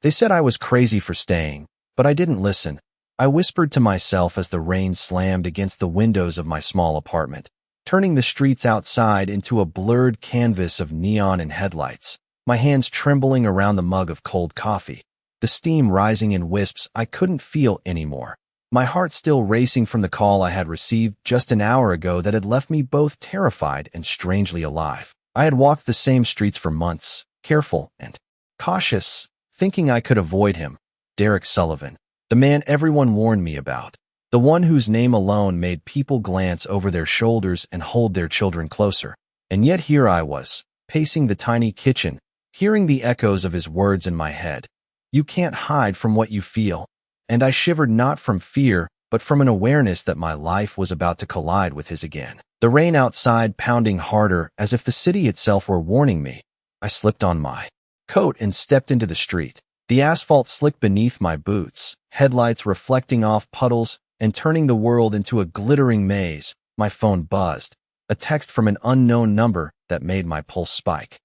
They said I was crazy for staying, but I didn't listen. I whispered to myself as the rain slammed against the windows of my small apartment, turning the streets outside into a blurred canvas of neon and headlights, my hands trembling around the mug of cold coffee, the steam rising in wisps I couldn't feel anymore, my heart still racing from the call I had received just an hour ago that had left me both terrified and strangely alive. I had walked the same streets for months, careful and cautious, thinking I could avoid him, Derek Sullivan, the man everyone warned me about, the one whose name alone made people glance over their shoulders and hold their children closer. And yet here I was, pacing the tiny kitchen, hearing the echoes of his words in my head. You can't hide from what you feel. And I shivered not from fear, but from an awareness that my life was about to collide with his again. The rain outside pounding harder as if the city itself were warning me. I slipped on my coat and stepped into the street. The asphalt slicked beneath my boots, headlights reflecting off puddles and turning the world into a glittering maze. My phone buzzed, a text from an unknown number that made my pulse spike.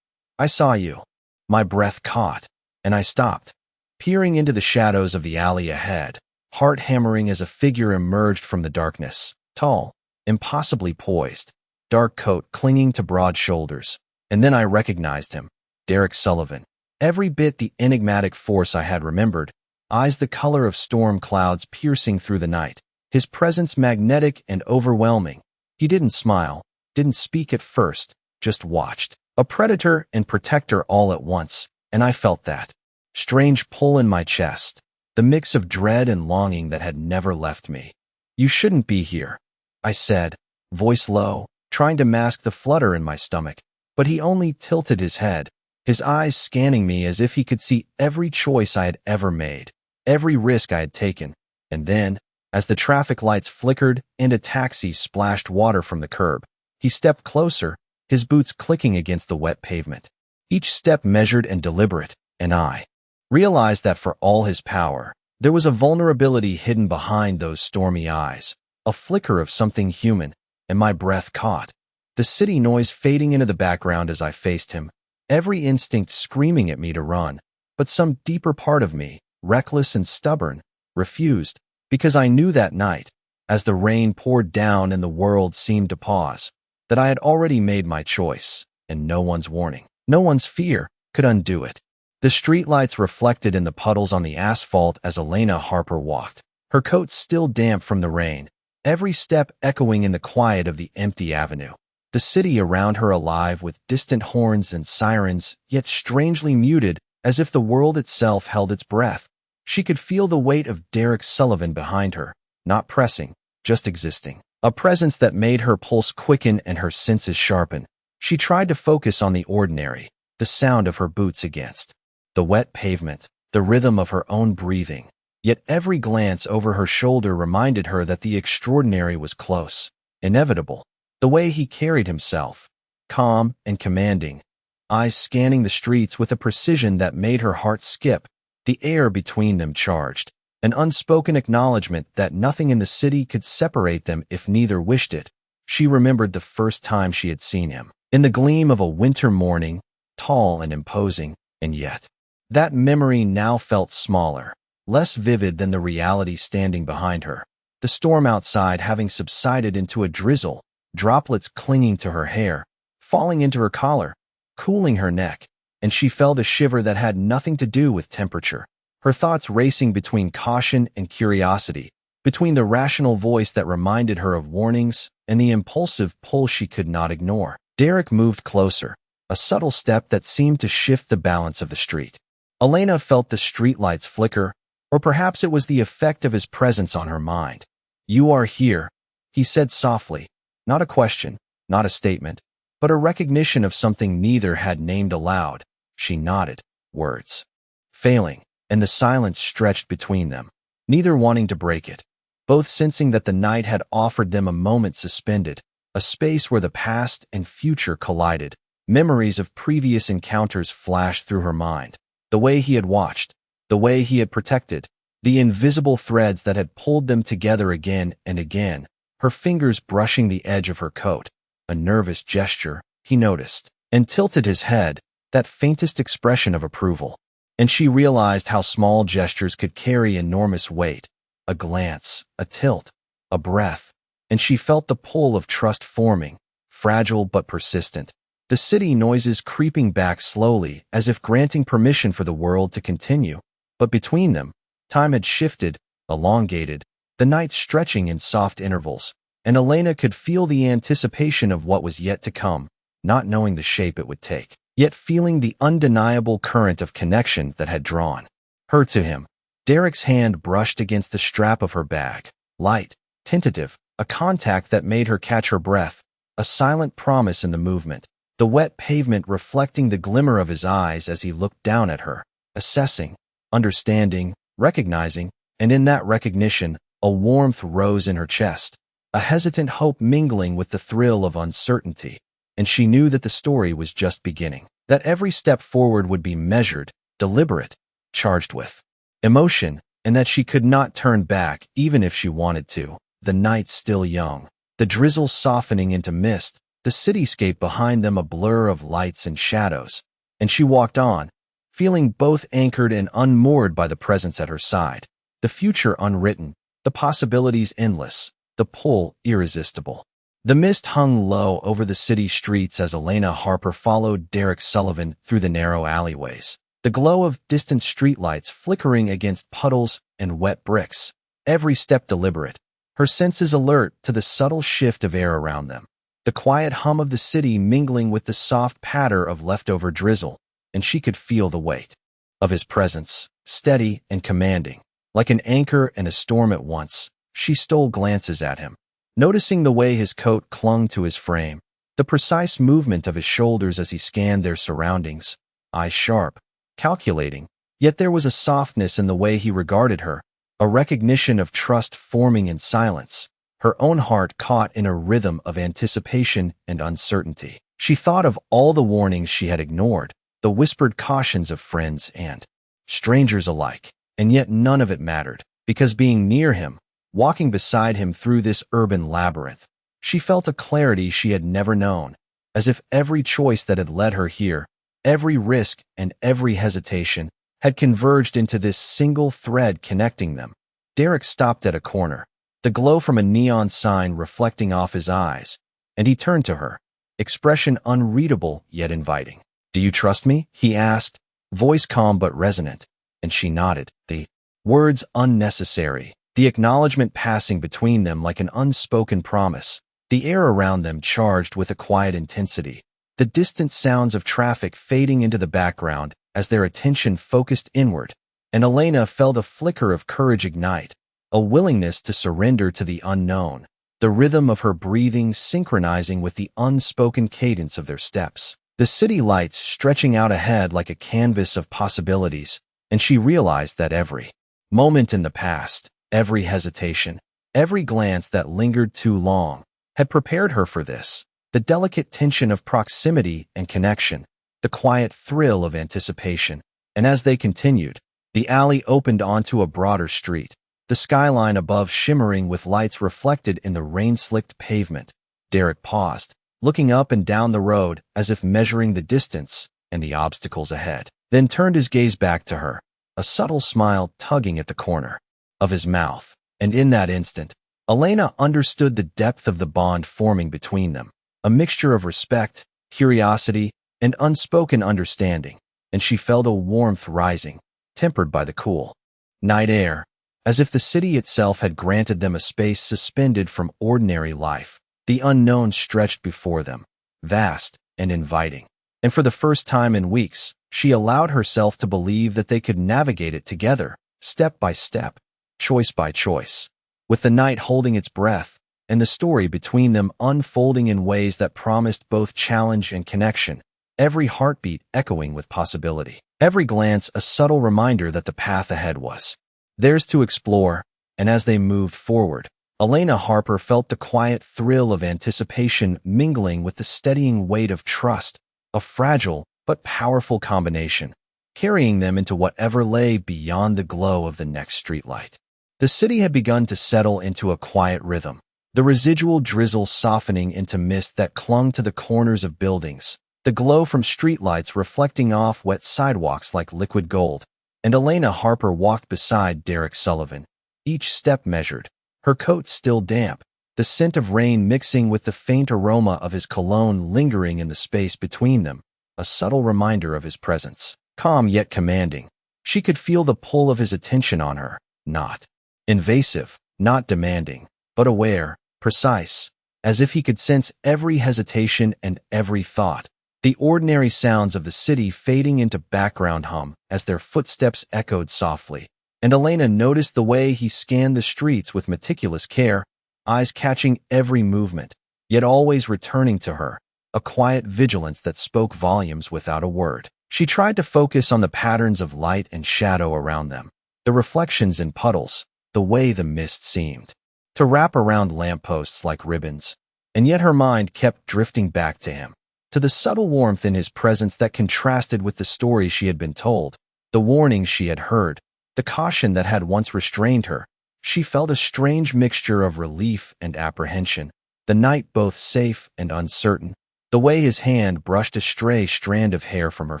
I saw you. My breath caught, and I stopped, peering into the shadows of the alley ahead, heart hammering as a figure emerged from the darkness, tall, impossibly poised, dark coat clinging to broad shoulders. And then I recognized him, Derek Sullivan. Every bit the enigmatic force I had remembered, eyes the color of storm clouds piercing through the night, his presence magnetic and overwhelming. He didn't smile, didn't speak at first, just watched. A predator and protector all at once, and I felt that strange pull in my chest, the mix of dread and longing that had never left me. You shouldn't be here, I said, voice low, trying to mask the flutter in my stomach, but he only tilted his head, his eyes scanning me as if he could see every choice I had ever made, every risk I had taken. And then, as the traffic lights flickered and a taxi splashed water from the curb, he stepped closer, his boots clicking against the wet pavement. Each step measured and deliberate, and I realized that for all his power, there was a vulnerability hidden behind those stormy eyes, a flicker of something human, and my breath caught. The city noise fading into the background as I faced him, every instinct screaming at me to run, but some deeper part of me, reckless and stubborn, refused, because I knew that night, as the rain poured down and the world seemed to pause, that I had already made my choice, and no one's warning, no one's fear, could undo it. The streetlights reflected in the puddles on the asphalt as Elena Harper walked, her coat still damp from the rain, every step echoing in the quiet of the empty avenue. The city around her alive with distant horns and sirens, yet strangely muted, as if the world itself held its breath. She could feel the weight of Derek Sullivan behind her, not pressing, just existing. A presence that made her pulse quicken and her senses sharpen. She tried to focus on the ordinary, the sound of her boots against the wet pavement, the rhythm of her own breathing. Yet every glance over her shoulder reminded her that the extraordinary was close, inevitable. The way he carried himself, calm and commanding, eyes scanning the streets with a precision that made her heart skip, the air between them charged, an unspoken acknowledgement that nothing in the city could separate them if neither wished it. She remembered the first time she had seen him, in the gleam of a winter morning, tall and imposing, and yet that memory now felt smaller, less vivid than the reality standing behind her. The storm outside having subsided into a drizzle, droplets clinging to her hair, falling into her collar, cooling her neck, and she felt a shiver that had nothing to do with temperature. Her thoughts racing between caution and curiosity, between the rational voice that reminded her of warnings and the impulsive pull she could not ignore. Derek moved closer, a subtle step that seemed to shift the balance of the street. Elena felt the streetlights flicker, or perhaps it was the effect of his presence on her mind. "You are here," he said softly, not a question, not a statement, but a recognition of something neither had named aloud. She nodded, words failing, and the silence stretched between them, neither wanting to break it, both sensing that the night had offered them a moment suspended, a space where the past and future collided. Memories of previous encounters flashed through her mind. The way he had watched, the way he had protected, the invisible threads that had pulled them together again and again, her fingers brushing the edge of her coat. A nervous gesture, he noticed, and tilted his head, that faintest expression of approval. and she realized how small gestures could carry enormous weight. A glance, a tilt, a breath, and she felt the pull of trust forming, fragile but persistent. The city noises creeping back slowly, as if granting permission for the world to continue. But between them, time had shifted, elongated, the night stretching in soft intervals, and Elena could feel the anticipation of what was yet to come, not knowing the shape it would take, yet feeling the undeniable current of connection that had drawn her to him. Derek's hand brushed against the strap of her bag, light, tentative, a contact that made her catch her breath, a silent promise in the movement, the wet pavement reflecting the glimmer of his eyes as he looked down at her, assessing, understanding, recognizing, and in that recognition, a warmth rose in her chest, a hesitant hope mingling with the thrill of uncertainty, and she knew that the story was just beginning, that every step forward would be measured, deliberate, charged with emotion, and that she could not turn back even if she wanted to. The night still young, the drizzle softening into mist, the cityscape behind them a blur of lights and shadows, and she walked on, feeling both anchored and unmoored by the presence at her side, the future unwritten, the possibilities endless, the pull irresistible. The mist hung low over the city streets as Elena Harper followed Derek Sullivan through the narrow alleyways, the glow of distant streetlights flickering against puddles and wet bricks, every step deliberate, her senses alert to the subtle shift of air around them, the quiet hum of the city mingling with the soft patter of leftover drizzle, and she could feel the weight of his presence, steady and commanding. Like an anchor and a storm at once, she stole glances at him, noticing the way his coat clung to his frame, the precise movement of his shoulders as he scanned their surroundings, eyes sharp, calculating, yet there was a softness in the way he regarded her, a recognition of trust forming in silence, her own heart caught in a rhythm of anticipation and uncertainty. She thought of all the warnings she had ignored, the whispered cautions of friends and strangers alike, and yet none of it mattered, because being near him, walking beside him through this urban labyrinth, she felt a clarity she had never known, as if every choice that had led her here, every risk and every hesitation, had converged into this single thread connecting them. Derek stopped at a corner, the glow from a neon sign reflecting off his eyes, and he turned to her, expression unreadable yet inviting. "Do you trust me?" he asked, voice calm but resonant, and she nodded, the words unnecessary, the acknowledgement passing between them like an unspoken promise, the air around them charged with a quiet intensity, the distant sounds of traffic fading into the background as their attention focused inward, and Elena felt a flicker of courage ignite, a willingness to surrender to the unknown, the rhythm of her breathing synchronizing with the unspoken cadence of their steps, the city lights stretching out ahead like a canvas of possibilities, and she realized that every moment in the past, every hesitation, every glance that lingered too long, had prepared her for this, the delicate tension of proximity and connection, the quiet thrill of anticipation, and as they continued, the alley opened onto a broader street, the skyline above shimmering with lights reflected in the rain-slicked pavement. Derek paused, looking up and down the road as if measuring the distance and the obstacles ahead, then turned his gaze back to her, a subtle smile tugging at the corner of his mouth, and in that instant, Elena understood the depth of the bond forming between them, a mixture of respect, curiosity, and unspoken understanding, and she felt a warmth rising, tempered by the cool night air, as if the city itself had granted them a space suspended from ordinary life. The unknown stretched before them, vast and inviting, and for the first time in weeks, she allowed herself to believe that they could navigate it together, step by step, choice by choice, with the night holding its breath, and the story between them unfolding in ways that promised both challenge and connection, every heartbeat echoing with possibility, every glance a subtle reminder that the path ahead was theirs to explore. And as they moved forward, Elena Harper felt the quiet thrill of anticipation mingling with the steadying weight of trust, a fragile but powerful combination, carrying them into whatever lay beyond the glow of the next streetlight. The city had begun to settle into a quiet rhythm, the residual drizzle softening into mist that clung to the corners of buildings, the glow from streetlights reflecting off wet sidewalks like liquid gold, and Elena Harper walked beside Derek Sullivan, each step measured, her coat still damp, the scent of rain mixing with the faint aroma of his cologne lingering in the space between them, a subtle reminder of his presence. Calm yet commanding, she could feel the pull of his attention on her, not invasive, not demanding, but aware, precise, as if he could sense every hesitation and every thought, the ordinary sounds of the city fading into background hum as their footsteps echoed softly. And Elena noticed the way he scanned the streets with meticulous care, eyes catching every movement, yet always returning to her, a quiet vigilance that spoke volumes without a word. She tried to focus on the patterns of light and shadow around them, the reflections in puddles, the way the mist seemed to wrap around lampposts like ribbons, and yet her mind kept drifting back to him, to the subtle warmth in his presence that contrasted with the stories she had been told, the warnings she had heard, the caution that had once restrained her. She felt a strange mixture of relief and apprehension, the night both safe and uncertain, the way his hand brushed a stray strand of hair from her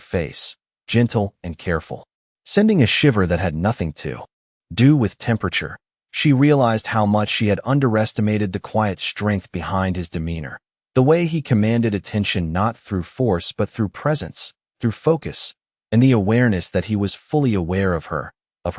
face, gentle and careful, sending a shiver that had nothing to do with temperature. She realized how much she had underestimated the quiet strength behind his demeanor, the way he commanded attention not through force but through presence, through focus, and the awareness that he was fully aware of her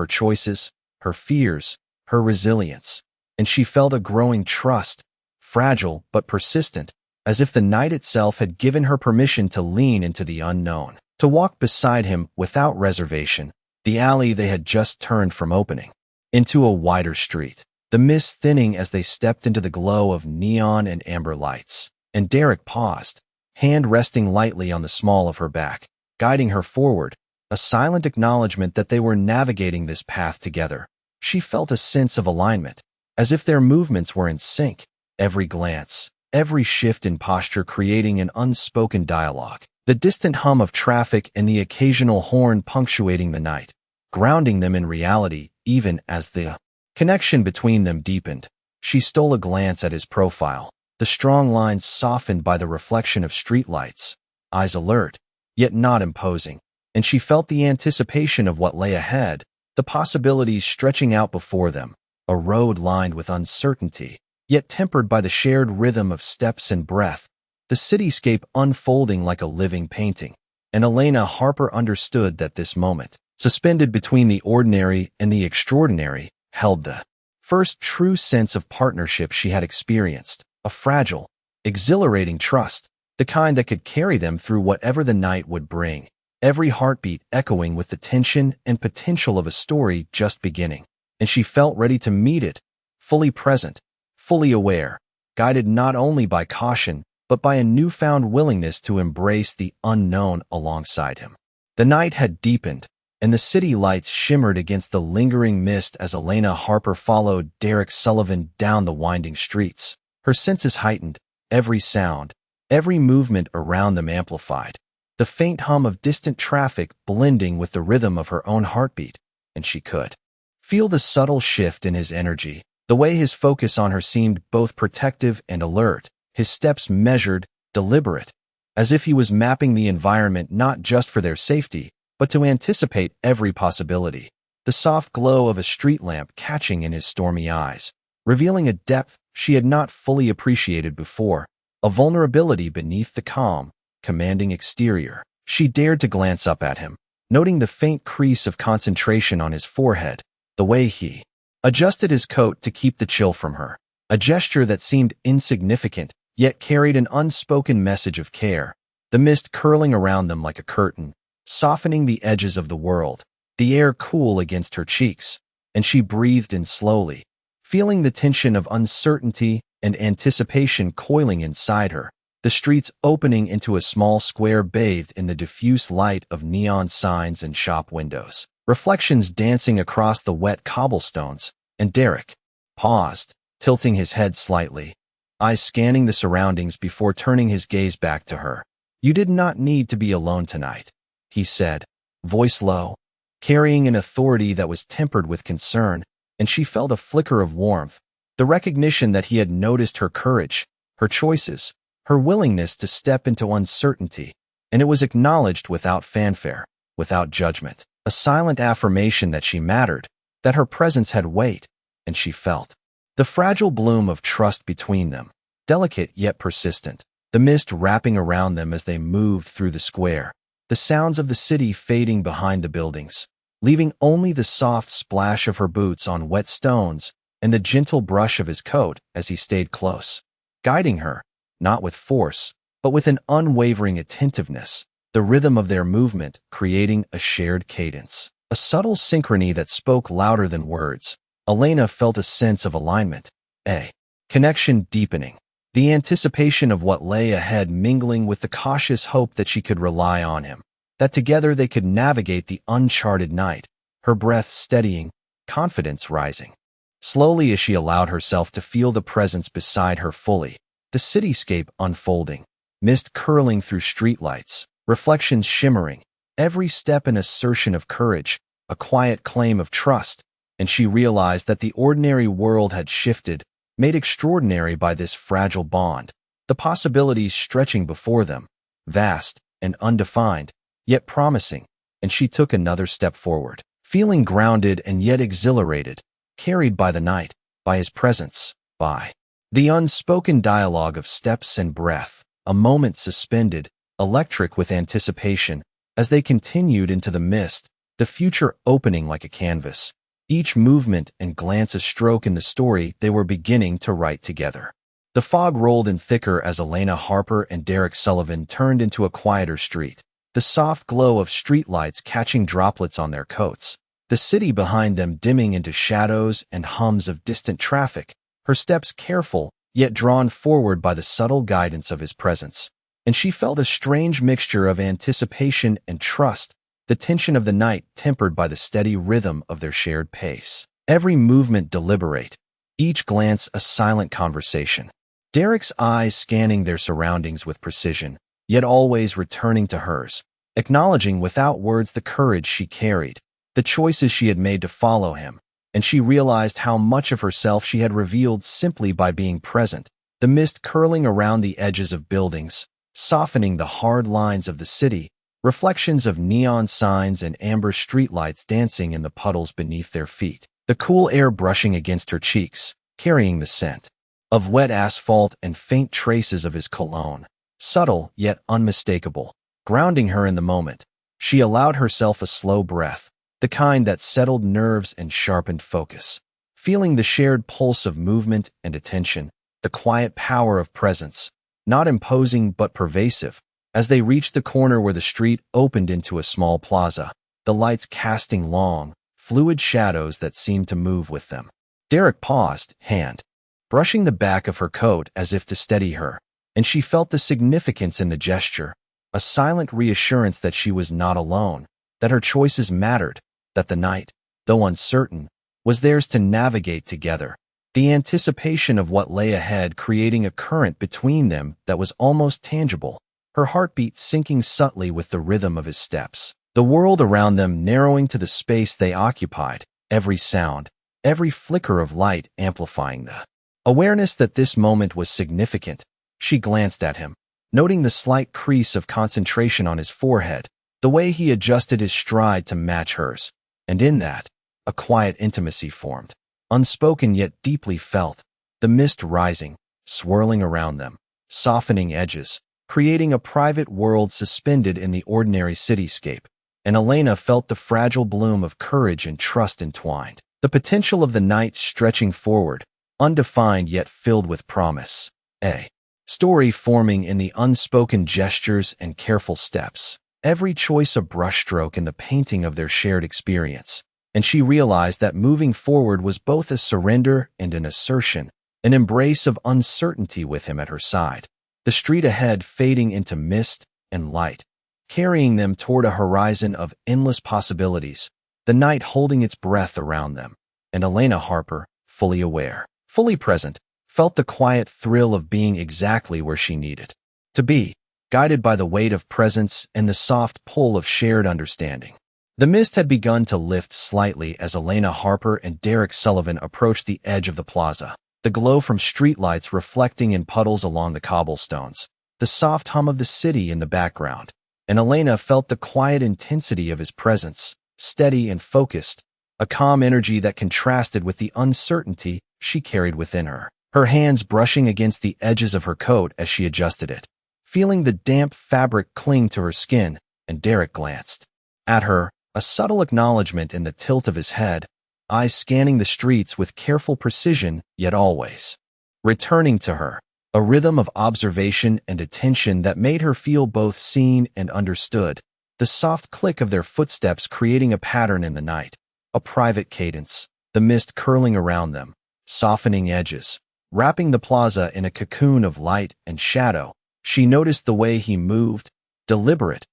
choices, her fears, her resilience, and she felt a growing trust, fragile but persistent, as if the night itself had given her permission to lean into the unknown, to walk beside him without reservation, the alley they had just turned from opening, into a wider street, the mist thinning as they stepped into the glow of neon and amber lights. And Derek paused, hand resting lightly on the small of her back, guiding her forward, a silent acknowledgement that they were navigating this path together. She felt a sense of alignment, as if their movements were in sync, every glance, every shift in posture creating an unspoken dialogue, the distant hum of traffic and the occasional horn punctuating the night, grounding them in reality even as the connection between them deepened. She stole a glance at his profile, the strong lines softened by the reflection of streetlights, eyes alert, yet not imposing, and she felt the anticipation of what lay ahead, the possibilities stretching out before them, a road lined with uncertainty, yet tempered by the shared rhythm of steps and breath, the cityscape unfolding like a living painting. And Elena Harper understood that this moment, suspended between the ordinary and the extraordinary, held the first true sense of partnership she had experienced, a fragile, exhilarating trust, the kind that could carry them through whatever the night would bring, every heartbeat echoing with the tension and potential of a story just beginning. And she felt ready to meet it, fully present, fully aware, guided not only by caution, but by a newfound willingness to embrace the unknown alongside him. The night had deepened, and the city lights shimmered against the lingering mist as Elena Harper followed Derek Sullivan down the winding streets, her senses heightened, every sound, every movement around them amplified, the faint hum of distant traffic blending with the rhythm of her own heartbeat, and she could feel the subtle shift in his energy, the way his focus on her seemed both protective and alert, his steps measured, deliberate, as if he was mapping the environment not just for their safety, but to anticipate every possibility, the soft glow of a street lamp catching in his stormy eyes, revealing a depth she had not fully appreciated before, a vulnerability beneath the calm, commanding exterior. She dared to glance up at him, noting the faint crease of concentration on his forehead, the way he adjusted his coat to keep the chill from her, a gesture that seemed insignificant, yet carried an unspoken message of care, the mist curling around them like a curtain, softening the edges of the world, the air cool against her cheeks, and she breathed in slowly, feeling the tension of uncertainty and anticipation coiling inside her, the streets opening into a small square bathed in the diffuse light of neon signs and shop windows, reflections dancing across the wet cobblestones, and Derek paused, tilting his head slightly, eyes scanning the surroundings before turning his gaze back to her. "You did not need to be alone tonight," he said, voice low, carrying an authority that was tempered with concern, and she felt a flicker of warmth, the recognition that he had noticed her courage, her choices, her willingness to step into uncertainty, and it was acknowledged without fanfare, without judgment. A silent affirmation that she mattered, that her presence had weight, and she felt the fragile bloom of trust between them, delicate yet persistent, the mist wrapping around them as they moved through the square, the sounds of the city fading behind the buildings, leaving only the soft splash of her boots on wet stones and the gentle brush of his coat as he stayed close, guiding her, not with force, but with an unwavering attentiveness, the rhythm of their movement creating a shared cadence, a subtle synchrony that spoke louder than words. Elena felt a sense of alignment, a connection deepening, the anticipation of what lay ahead mingling with the cautious hope that she could rely on him, that together they could navigate the uncharted night, her breath steadying, confidence rising. Slowly as she allowed herself to feel the presence beside her fully, the cityscape unfolding, mist curling through streetlights, reflections shimmering, every step an assertion of courage, a quiet claim of trust, and she realized that the ordinary world had shifted, made extraordinary by this fragile bond, the possibilities stretching before them, vast and undefined, yet promising, and she took another step forward, feeling grounded and yet exhilarated, carried by the night, by his presence, by the unspoken dialogue of steps and breath, a moment suspended, electric with anticipation, as they continued into the mist, the future opening like a canvas, each movement and glance a stroke in the story they were beginning to write together. The fog rolled in thicker as Elena Harper and Derek Sullivan turned into a quieter street, the soft glow of streetlights catching droplets on their coats, the city behind them dimming into shadows and hums of distant traffic, her steps careful, yet drawn forward by the subtle guidance of his presence. And she felt a strange mixture of anticipation and trust, the tension of the night tempered by the steady rhythm of their shared pace. Every movement deliberate, each glance a silent conversation. Derek's eyes scanning their surroundings with precision, yet always returning to hers, acknowledging without words the courage she carried, the choices she had made to follow him, and she realized how much of herself she had revealed simply by being present, the mist curling around the edges of buildings, softening the hard lines of the city, reflections of neon signs and amber streetlights dancing in the puddles beneath their feet, the cool air brushing against her cheeks, carrying the scent of wet asphalt and faint traces of his cologne, subtle yet unmistakable, grounding her in the moment. She allowed herself a slow breath, the kind that settled nerves and sharpened focus, feeling the shared pulse of movement and attention, the quiet power of presence, not imposing but pervasive. As they reached the corner where the street opened into a small plaza, the lights casting long, fluid shadows that seemed to move with them. Derek paused, hand brushing the back of her coat as if to steady her, and she felt the significance in the gesture, a silent reassurance that she was not alone, that her choices mattered, that the night, though uncertain, was theirs to navigate together, the anticipation of what lay ahead creating a current between them that was almost tangible, her heartbeat syncing subtly with the rhythm of his steps, the world around them narrowing to the space they occupied, every sound, every flicker of light amplifying the awareness that this moment was significant. She glanced at him, noting the slight crease of concentration on his forehead, the way he adjusted his stride to match hers, and in that, a quiet intimacy formed, unspoken yet deeply felt, the mist rising, swirling around them, softening edges, creating a private world suspended in the ordinary cityscape, and Elena felt the fragile bloom of courage and trust entwined, the potential of the night stretching forward, undefined yet filled with promise, a story forming in the unspoken gestures and careful steps, every choice a brushstroke in the painting of their shared experience, and she realized that moving forward was both a surrender and an assertion, an embrace of uncertainty with him at her side, the street ahead fading into mist and light, carrying them toward a horizon of endless possibilities, the night holding its breath around them, and Elena Harper, fully aware, fully present, felt the quiet thrill of being exactly where she needed to be, guided by the weight of presence and the soft pull of shared understanding. The mist had begun to lift slightly as Elena Harper and Derek Sullivan approached the edge of the plaza, the glow from streetlights reflecting in puddles along the cobblestones, the soft hum of the city in the background, and Elena felt the quiet intensity of his presence, steady and focused, a calm energy that contrasted with the uncertainty she carried within her. Her hands brushing against the edges of her coat as she adjusted it, feeling the damp fabric cling to her skin, and Derek glanced at her, a subtle acknowledgement in the tilt of his head, eyes scanning the streets with careful precision, yet always returning to her, a rhythm of observation and attention that made her feel both seen and understood, the soft click of their footsteps creating a pattern in the night, a private cadence, the mist curling around them, softening edges, wrapping the plaza in a cocoon of light and shadow. She noticed the way he moved, deliberate,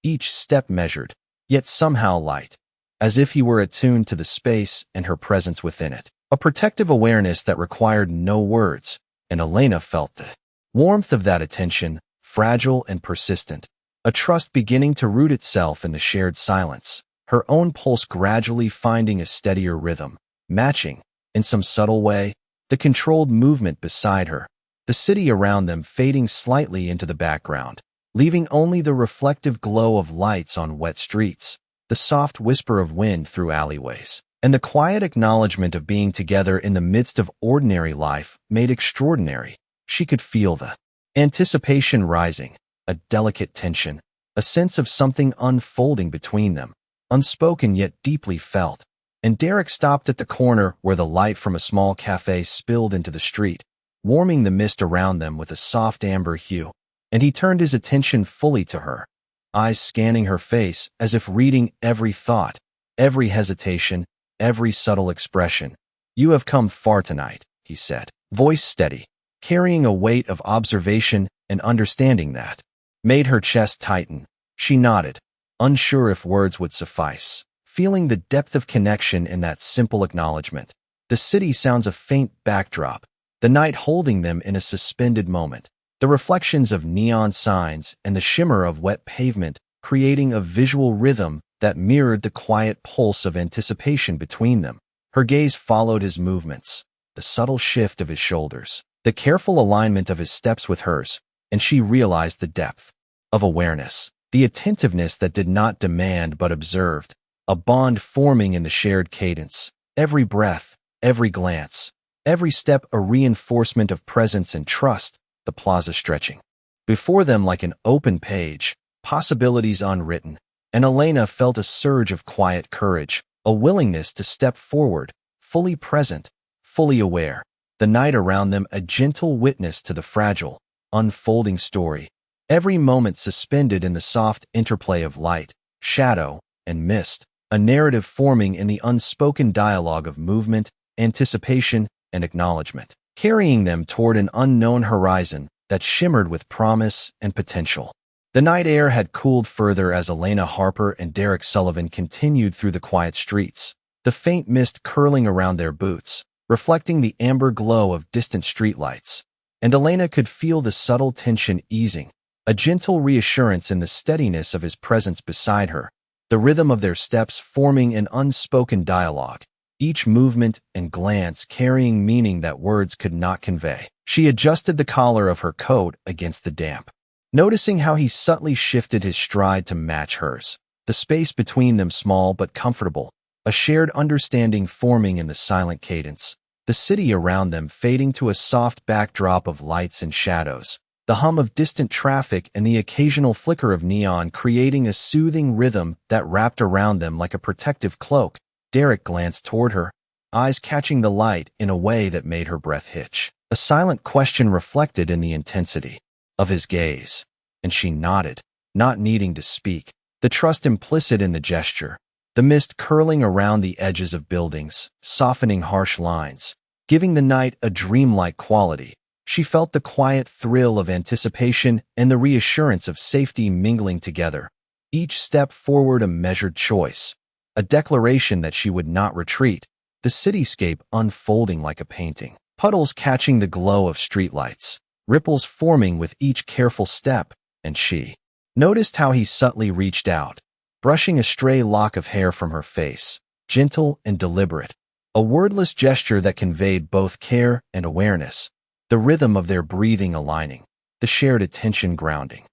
each step measured, yet somehow light, as if he were attuned to the space and her presence within it. A protective awareness that required no words, and Elena felt the warmth of that attention, fragile and persistent, a trust beginning to root itself in the shared silence, her own pulse gradually finding a steadier rhythm, matching, in some subtle way, the controlled movement beside her, the city around them fading slightly into the background, leaving only the reflective glow of lights on wet streets, the soft whisper of wind through alleyways, and the quiet acknowledgement of being together in the midst of ordinary life made extraordinary. She could feel the anticipation rising, a delicate tension, a sense of something unfolding between them, unspoken yet deeply felt. And Derek stopped at the corner where the light from a small cafe spilled into the street, warming the mist around them with a soft amber hue, and he turned his attention fully to her, eyes scanning her face as if reading every thought, every hesitation, every subtle expression. "You have come far tonight," he said, voice steady, carrying a weight of observation and understanding that made her chest tighten. She nodded, unsure if words would suffice, feeling the depth of connection in that simple acknowledgement. The city sounds a faint backdrop, the night holding them in a suspended moment, the reflections of neon signs and the shimmer of wet pavement creating a visual rhythm that mirrored the quiet pulse of anticipation between them. Her gaze followed his movements, the subtle shift of his shoulders, the careful alignment of his steps with hers, and she realized the depth of awareness, the attentiveness that did not demand but observed, a bond forming in the shared cadence, every breath, every glance, every step a reinforcement of presence and trust, the plaza stretching before them like an open page, possibilities unwritten, and Elena felt a surge of quiet courage, a willingness to step forward, fully present, fully aware, the night around them a gentle witness to the fragile, unfolding story, every moment suspended in the soft interplay of light, shadow, and mist, a narrative forming in the unspoken dialogue of movement, anticipation, and acknowledgement, carrying them toward an unknown horizon that shimmered with promise and potential. The night air had cooled further as Elena Harper and Derek Sullivan continued through the quiet streets, the faint mist curling around their boots, reflecting the amber glow of distant streetlights, and Elena could feel the subtle tension easing, a gentle reassurance in the steadiness of his presence beside her, the rhythm of their steps forming an unspoken dialogue, each movement and glance carrying meaning that words could not convey. She adjusted the collar of her coat against the damp, noticing how he subtly shifted his stride to match hers, the space between them small but comfortable, a shared understanding forming in the silent cadence, the city around them fading to a soft backdrop of lights and shadows, the hum of distant traffic and the occasional flicker of neon creating a soothing rhythm that wrapped around them like a protective cloak. Derek glanced toward her, eyes catching the light in a way that made her breath hitch, a silent question reflected in the intensity of his gaze, and she nodded, not needing to speak, the trust implicit in the gesture, the mist curling around the edges of buildings, softening harsh lines, giving the night a dreamlike quality. She felt the quiet thrill of anticipation and the reassurance of safety mingling together, each step forward a measured choice, a declaration that she would not retreat, the cityscape unfolding like a painting, puddles catching the glow of streetlights, ripples forming with each careful step, and she noticed how he subtly reached out, brushing a stray lock of hair from her face, gentle and deliberate, a wordless gesture that conveyed both care and awareness, the rhythm of their breathing aligning, the shared attention grounding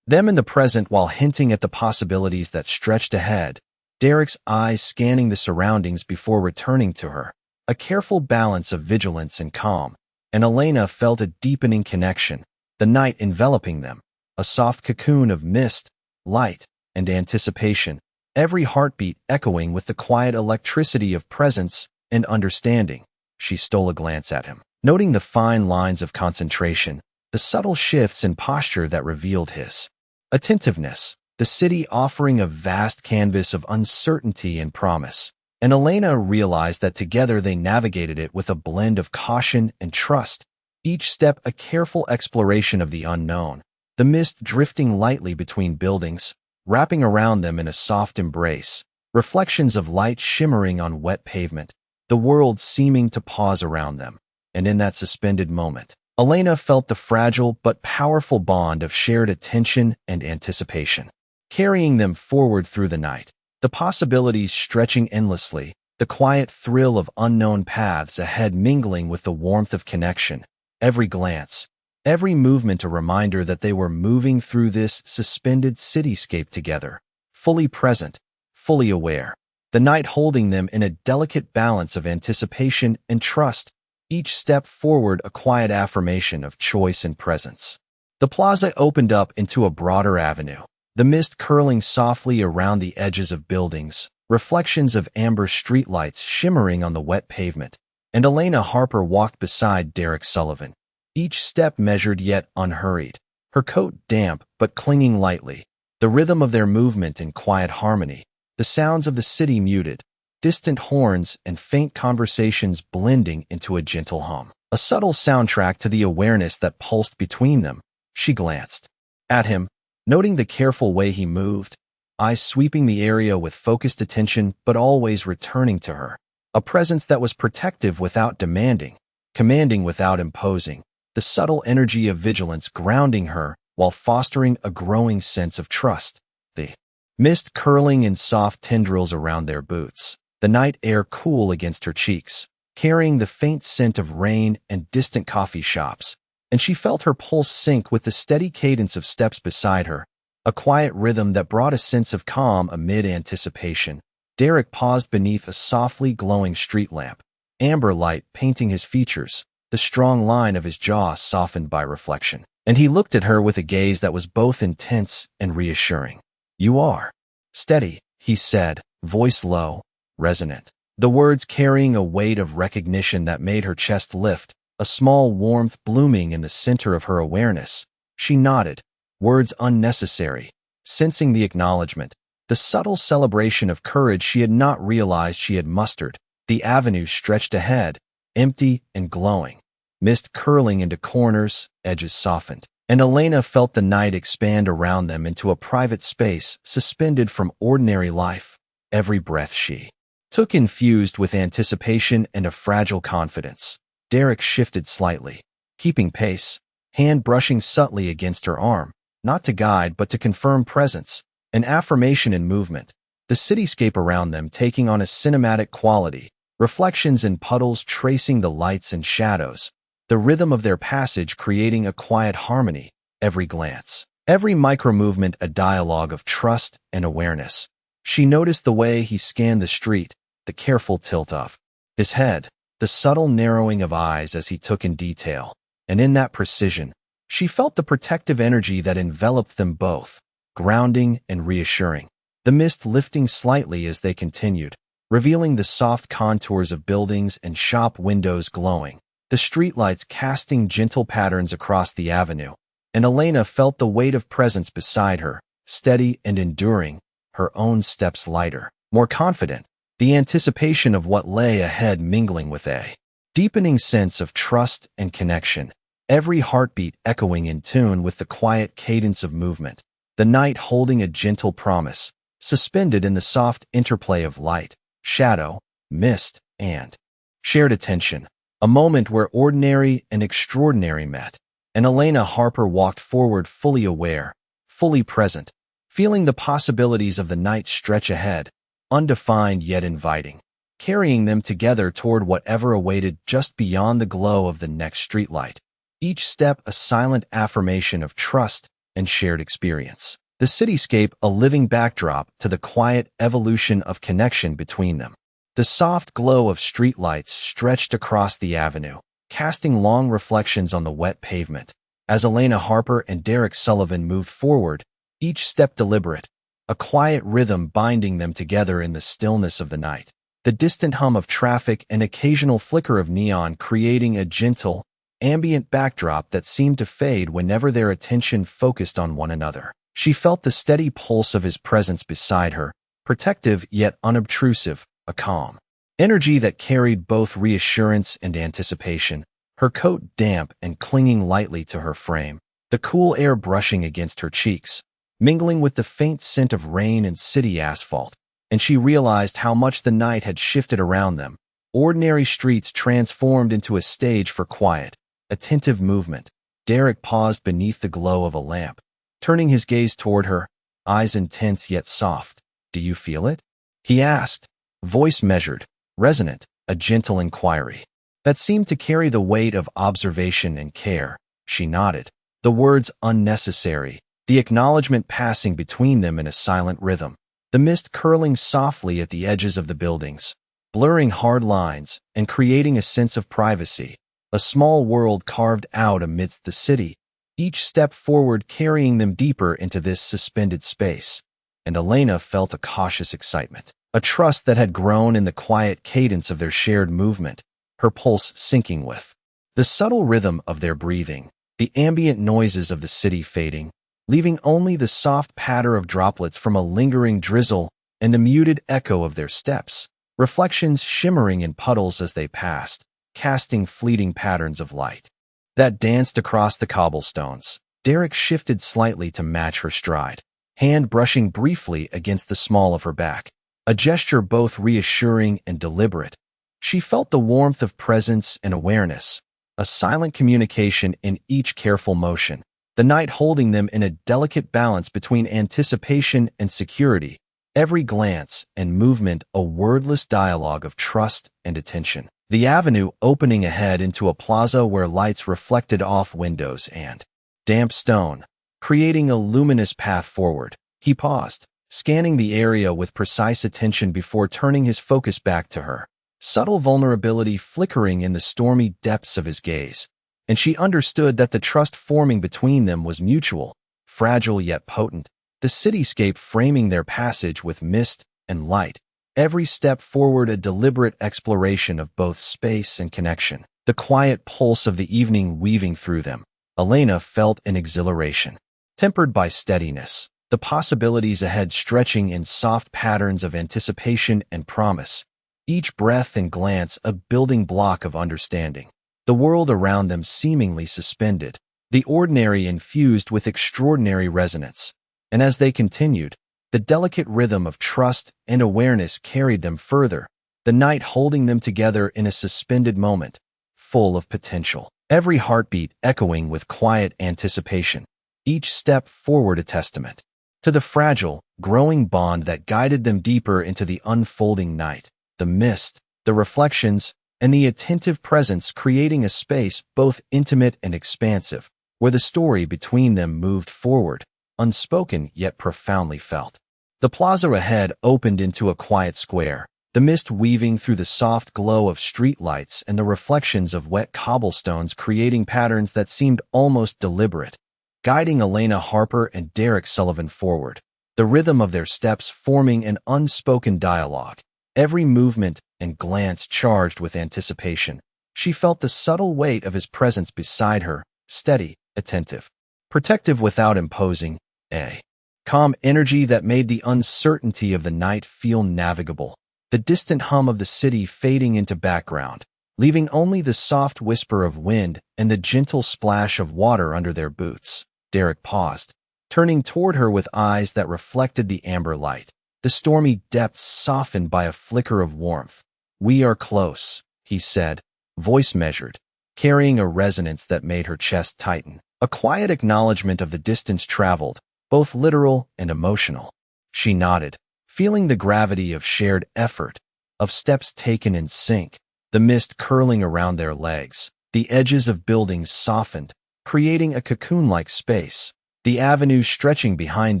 them in the present while hinting at the possibilities that stretched ahead, Derek's eyes scanning the surroundings before returning to her. A careful balance of vigilance and calm, and Elena felt a deepening connection, the night enveloping them, a soft cocoon of mist, light, and anticipation, every heartbeat echoing with the quiet electricity of presence and understanding. She stole a glance at him, noting the fine lines of concentration, the subtle shifts in posture that revealed his attentiveness, the city offering a vast canvas of uncertainty and promise. And Elena realized that together they navigated it with a blend of caution and trust, each step a careful exploration of the unknown, the mist drifting lightly between buildings, wrapping around them in a soft embrace, reflections of light shimmering on wet pavement, the world seeming to pause around them. And in that suspended moment, Elena felt the fragile but powerful bond of shared attention and anticipation, carrying them forward through the night, the possibilities stretching endlessly, the quiet thrill of unknown paths ahead mingling with the warmth of connection, every glance, every movement a reminder that they were moving through this suspended cityscape together, fully present, fully aware, the night holding them in a delicate balance of anticipation and trust, each step forward a quiet affirmation of choice and presence. The plaza opened up into a broader avenue, the mist curling softly around the edges of buildings, reflections of amber streetlights shimmering on the wet pavement, and Elena Harper walked beside Derek Sullivan, each step measured yet unhurried, her coat damp but clinging lightly, the rhythm of their movement in quiet harmony, the sounds of the city muted, distant horns and faint conversations blending into a gentle hum, a subtle soundtrack to the awareness that pulsed between them. She glanced at him, noting the careful way he moved, eyes sweeping the area with focused attention but always returning to her, a presence that was protective without demanding, commanding without imposing, the subtle energy of vigilance grounding her while fostering a growing sense of trust, the mist curling in soft tendrils around their boots, the night air cool against her cheeks, carrying the faint scent of rain and distant coffee shops, and she felt her pulse sync with the steady cadence of steps beside her, a quiet rhythm that brought a sense of calm amid anticipation. Derek paused beneath a softly glowing street lamp, amber light painting his features, the strong line of his jaw softened by reflection, and he looked at her with a gaze that was both intense and reassuring. "You are steady," he said, voice low, resonant, the words carrying a weight of recognition that made her chest lift, a small warmth blooming in the center of her awareness. She nodded, words unnecessary, sensing the acknowledgement, the subtle celebration of courage she had not realized she had mustered. The avenue stretched ahead, empty and glowing, mist curling into corners, edges softened, and Elena felt the night expand around them into a private space suspended from ordinary life. Every breath she took infused with anticipation and a fragile confidence. Derek shifted slightly, keeping pace, hand brushing subtly against her arm, not to guide but to confirm presence, an affirmation in movement, the cityscape around them taking on a cinematic quality, reflections in puddles tracing the lights and shadows, the rhythm of their passage creating a quiet harmony, every glance, every micro-movement a dialogue of trust and awareness. She noticed the way he scanned the street, the careful tilt of his head, the subtle narrowing of eyes as he took in detail, and in that precision, she felt the protective energy that enveloped them both, grounding and reassuring, the mist lifting slightly as they continued, revealing the soft contours of buildings and shop windows glowing, the streetlights casting gentle patterns across the avenue, and Elena felt the weight of presence beside her, steady and enduring, her own steps lighter, more confident, the anticipation of what lay ahead mingling with a deepening sense of trust and connection, every heartbeat echoing in tune with the quiet cadence of movement, the night holding a gentle promise, suspended in the soft interplay of light, shadow, mist, and shared attention, a moment where ordinary and extraordinary met, and Elena Harper walked forward fully aware, fully present, feeling the possibilities of the night stretch ahead, undefined yet inviting, carrying them together toward whatever awaited just beyond the glow of the next streetlight, each step a silent affirmation of trust and shared experience. The cityscape a living backdrop to the quiet evolution of connection between them. The soft glow of streetlights stretched across the avenue, casting long reflections on the wet pavement. As Elena Harper and Derek Sullivan moved forward, each step deliberate, a quiet rhythm binding them together in the stillness of the night. The distant hum of traffic and occasional flicker of neon creating a gentle, ambient backdrop that seemed to fade whenever their attention focused on one another. She felt the steady pulse of his presence beside her, protective yet unobtrusive, a calm energy that carried both reassurance and anticipation, her coat damp and clinging lightly to her frame, the cool air brushing against her cheeks, mingling with the faint scent of rain and city asphalt, and she realized how much the night had shifted around them. Ordinary streets transformed into a stage for quiet, attentive movement. Derek paused beneath the glow of a lamp, turning his gaze toward her, eyes intense yet soft. "Do you feel it?" he asked, voice measured, resonant, a gentle inquiry that seemed to carry the weight of observation and care. She nodded, the words unnecessary, the acknowledgement passing between them in a silent rhythm, the mist curling softly at the edges of the buildings, blurring hard lines and creating a sense of privacy, a small world carved out amidst the city, each step forward carrying them deeper into this suspended space. And Elena felt a cautious excitement, a trust that had grown in the quiet cadence of their shared movement, her pulse syncing with the subtle rhythm of their breathing, the ambient noises of the city fading, leaving only the soft patter of droplets from a lingering drizzle and the muted echo of their steps, reflections shimmering in puddles as they passed, casting fleeting patterns of light that danced across the cobblestones. Derek shifted slightly to match her stride, hand brushing briefly against the small of her back, a gesture both reassuring and deliberate. She felt the warmth of presence and awareness, a silent communication in each careful motion, the night holding them in a delicate balance between anticipation and security, every glance and movement a wordless dialogue of trust and attention. The avenue opening ahead into a plaza where lights reflected off windows and damp stone, creating a luminous path forward. He paused, scanning the area with precise attention before turning his focus back to her, subtle vulnerability flickering in the stormy depths of his gaze. And she understood that the trust forming between them was mutual, fragile yet potent, the cityscape framing their passage with mist and light, every step forward a deliberate exploration of both space and connection, the quiet pulse of the evening weaving through them. Elena felt an exhilaration, tempered by steadiness, the possibilities ahead stretching in soft patterns of anticipation and promise, each breath and glance a building block of understanding. The world around them seemingly suspended, the ordinary infused with extraordinary resonance. And as they continued, the delicate rhythm of trust and awareness carried them further, the night holding them together in a suspended moment, full of potential, every heartbeat echoing with quiet anticipation, each step forward a testament to the fragile, growing bond that guided them deeper into the unfolding night, the mist, the reflections, and the attentive presence creating a space both intimate and expansive, where the story between them moved forward, unspoken yet profoundly felt. The plaza ahead opened into a quiet square, the mist weaving through the soft glow of streetlights and the reflections of wet cobblestones creating patterns that seemed almost deliberate, guiding Elena Harper and Derek Sullivan forward, the rhythm of their steps forming an unspoken dialogue, every movement and glance charged with anticipation. She felt the subtle weight of his presence beside her, steady, attentive, protective without imposing, a calm energy that made the uncertainty of the night feel navigable, the distant hum of the city fading into background, leaving only the soft whisper of wind and the gentle splash of water under their boots. Derek paused, turning toward her with eyes that reflected the amber light, the stormy depths softened by a flicker of warmth. "We are close," he said, voice measured, carrying a resonance that made her chest tighten, a quiet acknowledgement of the distance traveled, both literal and emotional. She nodded, feeling the gravity of shared effort, of steps taken in sync, the mist curling around their legs, the edges of buildings softened, creating a cocoon-like space, the avenue stretching behind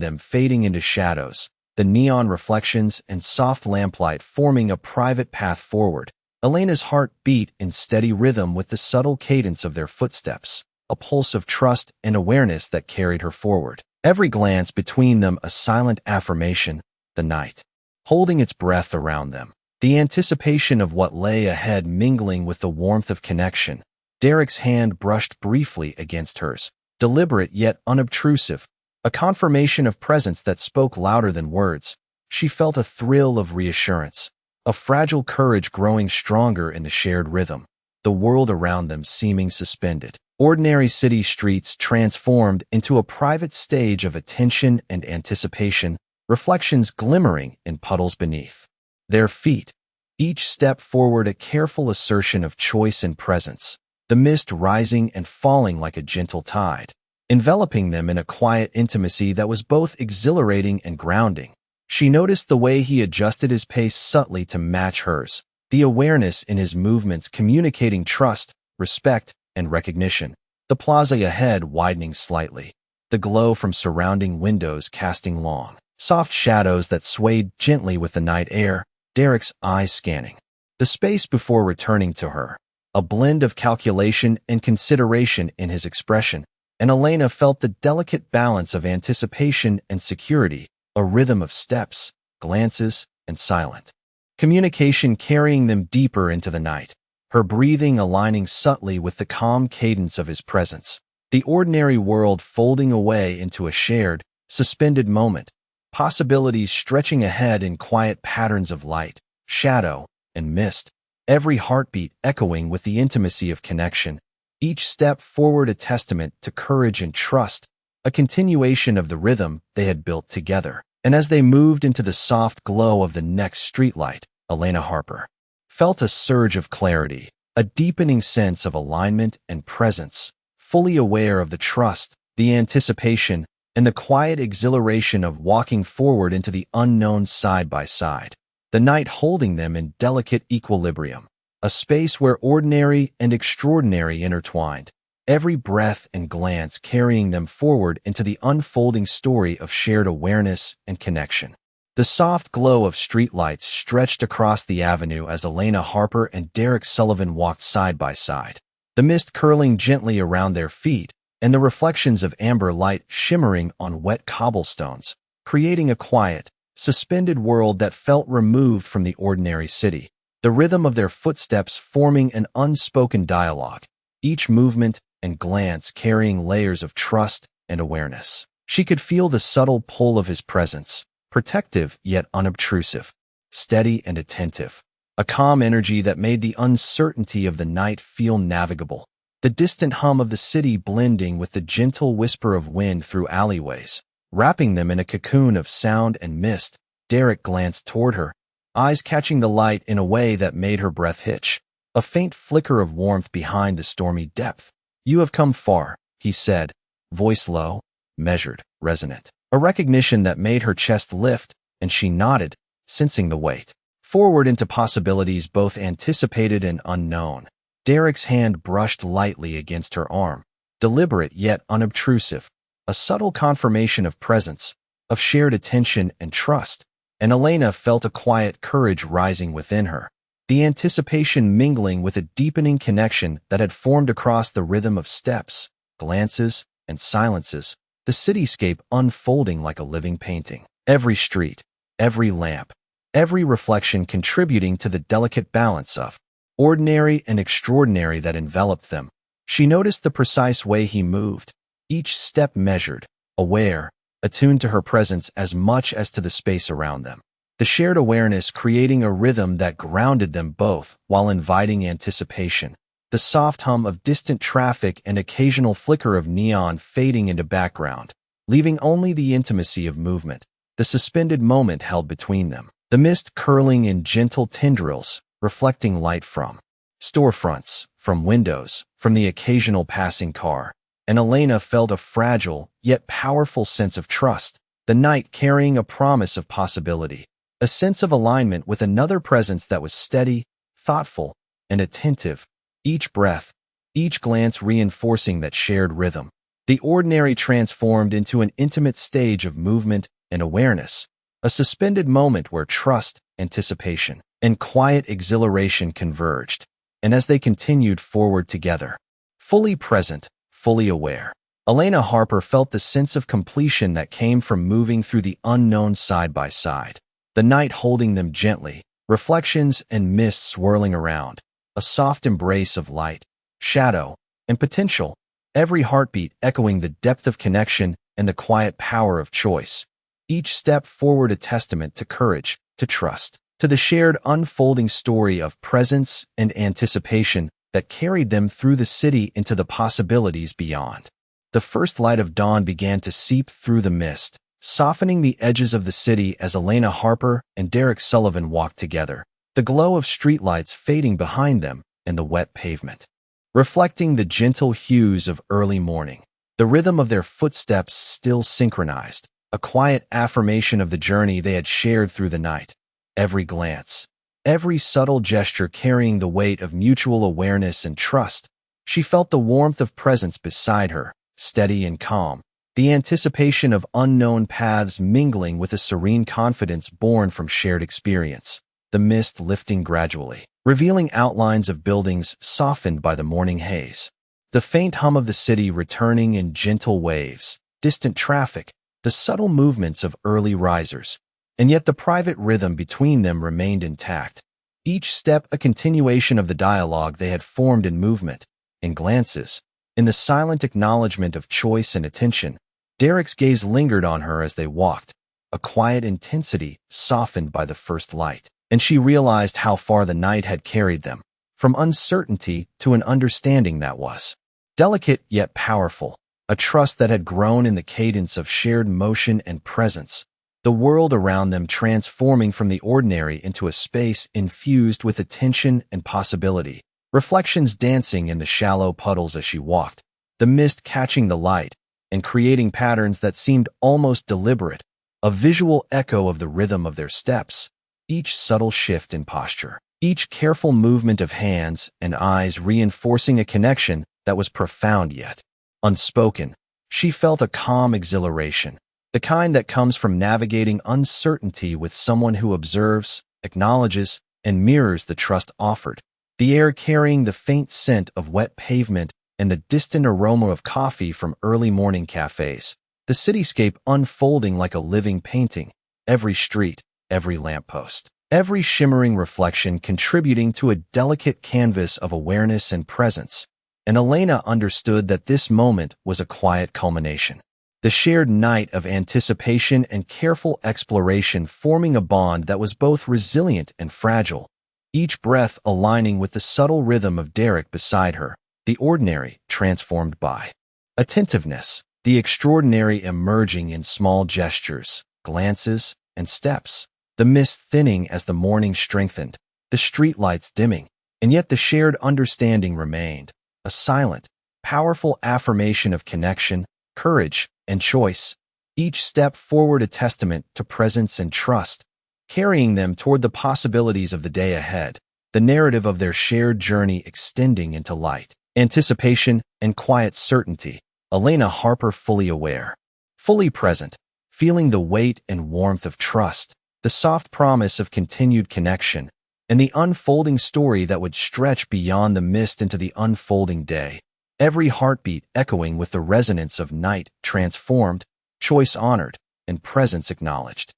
them fading into shadows, the neon reflections and soft lamplight forming a private path forward. Elena's heart beat in steady rhythm with the subtle cadence of their footsteps, a pulse of trust and awareness that carried her forward. Every glance between them a silent affirmation, the night, holding its breath around them. The anticipation of what lay ahead mingling with the warmth of connection. Derek's hand brushed briefly against hers, deliberate yet unobtrusive, a confirmation of presence that spoke louder than words. She felt a thrill of reassurance, a fragile courage growing stronger in the shared rhythm, the world around them seeming suspended. Ordinary city streets transformed into a private stage of attention and anticipation, reflections glimmering in puddles beneath their feet, each step forward a careful assertion of choice and presence, the mist rising and falling like a gentle tide, enveloping them in a quiet intimacy that was both exhilarating and grounding. She noticed the way he adjusted his pace subtly to match hers, the awareness in his movements communicating trust, respect, and recognition. The plaza ahead widening slightly, the glow from surrounding windows casting long, soft shadows that swayed gently with the night air, Derek's eyes scanning the space before returning to her, a blend of calculation and consideration in his expression, and Elena felt the delicate balance of anticipation and security, a rhythm of steps, glances, and silent communication carrying them deeper into the night, her breathing aligning subtly with the calm cadence of his presence, the ordinary world folding away into a shared, suspended moment, possibilities stretching ahead in quiet patterns of light, shadow, and mist, every heartbeat echoing with the intimacy of connection, each step forward a testament to courage and trust, a continuation of the rhythm they had built together. And as they moved into the soft glow of the next streetlight, Elena Harper felt a surge of clarity, a deepening sense of alignment and presence, fully aware of the trust, the anticipation, and the quiet exhilaration of walking forward into the unknown side by side, the night holding them in delicate equilibrium, a space where ordinary and extraordinary intertwined, every breath and glance carrying them forward into the unfolding story of shared awareness and connection. The soft glow of streetlights stretched across the avenue as Elena Harper and Derek Sullivan walked side by side, the mist curling gently around their feet and the reflections of amber light shimmering on wet cobblestones, creating a quiet, suspended world that felt removed from the ordinary city, the rhythm of their footsteps forming an unspoken dialogue, each movement and glance carrying layers of trust and awareness. She could feel the subtle pull of his presence, protective yet unobtrusive, steady and attentive, a calm energy that made the uncertainty of the night feel navigable, the distant hum of the city blending with the gentle whisper of wind through alleyways, wrapping them in a cocoon of sound and mist. Derek glanced toward her, eyes catching the light in a way that made her breath hitch, a faint flicker of warmth behind the stormy depth. "You have come far," he said, voice low, measured, resonant, a recognition that made her chest lift, and she nodded, sensing the weight forward into possibilities both anticipated and unknown. Derek's hand brushed lightly against her arm, deliberate yet unobtrusive, a subtle confirmation of presence, of shared attention and trust, and Elena felt a quiet courage rising within her, the anticipation mingling with a deepening connection that had formed across the rhythm of steps, glances, and silences, the cityscape unfolding like a living painting. Every street, every lamp, every reflection contributing to the delicate balance of ordinary and extraordinary that enveloped them. She noticed the precise way he moved, each step measured, aware, attuned to her presence as much as to the space around them. The shared awareness creating a rhythm that grounded them both while inviting anticipation, the soft hum of distant traffic and occasional flicker of neon fading into background, leaving only the intimacy of movement, the suspended moment held between them, the mist curling in gentle tendrils, reflecting light from storefronts, from windows, from the occasional passing car, and Elena felt a fragile yet powerful sense of trust, the night carrying a promise of possibility, a sense of alignment with another presence that was steady, thoughtful, and attentive, each breath, each glance reinforcing that shared rhythm. The ordinary transformed into an intimate stage of movement and awareness, a suspended moment where trust, anticipation, and quiet exhilaration converged. And as they continued forward together, fully present, fully aware, Elena Harper felt the sense of completion that came from moving through the unknown side by side, the night holding them gently, reflections and mist swirling around, a soft embrace of light, shadow, and potential, every heartbeat echoing the depth of connection and the quiet power of choice. Each step forward a testament to courage, to trust, to the shared unfolding story of presence and anticipation that carried them through the city into the possibilities beyond. The first light of dawn began to seep through the mist, softening the edges of the city as Elena Harper and Derek Sullivan walked together, the glow of streetlights fading behind them and the wet pavement, reflecting the gentle hues of early morning. The rhythm of their footsteps still synchronized, a quiet affirmation of the journey they had shared through the night. Every glance, every subtle gesture carrying the weight of mutual awareness and trust. She felt the warmth of presence beside her, steady and calm, the anticipation of unknown paths mingling with a serene confidence born from shared experience. The mist lifting gradually, revealing outlines of buildings softened by the morning haze. The faint hum of the city returning in gentle waves, distant traffic, the subtle movements of early risers. And yet the private rhythm between them remained intact, each step a continuation of the dialogue they had formed in movement, in glances, in the silent acknowledgement of choice and attention. Derek's gaze lingered on her as they walked, a quiet intensity softened by the first light, and she realized how far the night had carried them, from uncertainty to an understanding that was delicate yet powerful, a trust that had grown in the cadence of shared motion and presence, the world around them transforming from the ordinary into a space infused with attention and possibility. Reflections dancing in the shallow puddles as she walked, the mist catching the light and creating patterns that seemed almost deliberate, a visual echo of the rhythm of their steps, each subtle shift in posture, each careful movement of hands and eyes reinforcing a connection that was profound yet unspoken. She felt a calm exhilaration, the kind that comes from navigating uncertainty with someone who observes, acknowledges, and mirrors the trust offered. The air carrying the faint scent of wet pavement and the distant aroma of coffee from early morning cafes, the cityscape unfolding like a living painting, every street, every lamppost, every shimmering reflection contributing to a delicate canvas of awareness and presence. And Elena understood that this moment was a quiet culmination, the shared night of anticipation and careful exploration forming a bond that was both resilient and fragile, each breath aligning with the subtle rhythm of Derek beside her, the ordinary transformed by attentiveness, the extraordinary emerging in small gestures, glances, and steps, the mist thinning as the morning strengthened, the streetlights dimming, and yet the shared understanding remained, a silent, powerful affirmation of connection, courage, and choice, each step forward a testament to presence and trust, carrying them toward the possibilities of the day ahead, the narrative of their shared journey extending into light, anticipation, and quiet certainty. Elena Harper fully aware, fully present, feeling the weight and warmth of trust, the soft promise of continued connection, and the unfolding story that would stretch beyond the mist into the unfolding day, every heartbeat echoing with the resonance of night transformed, choice honored, and presence acknowledged.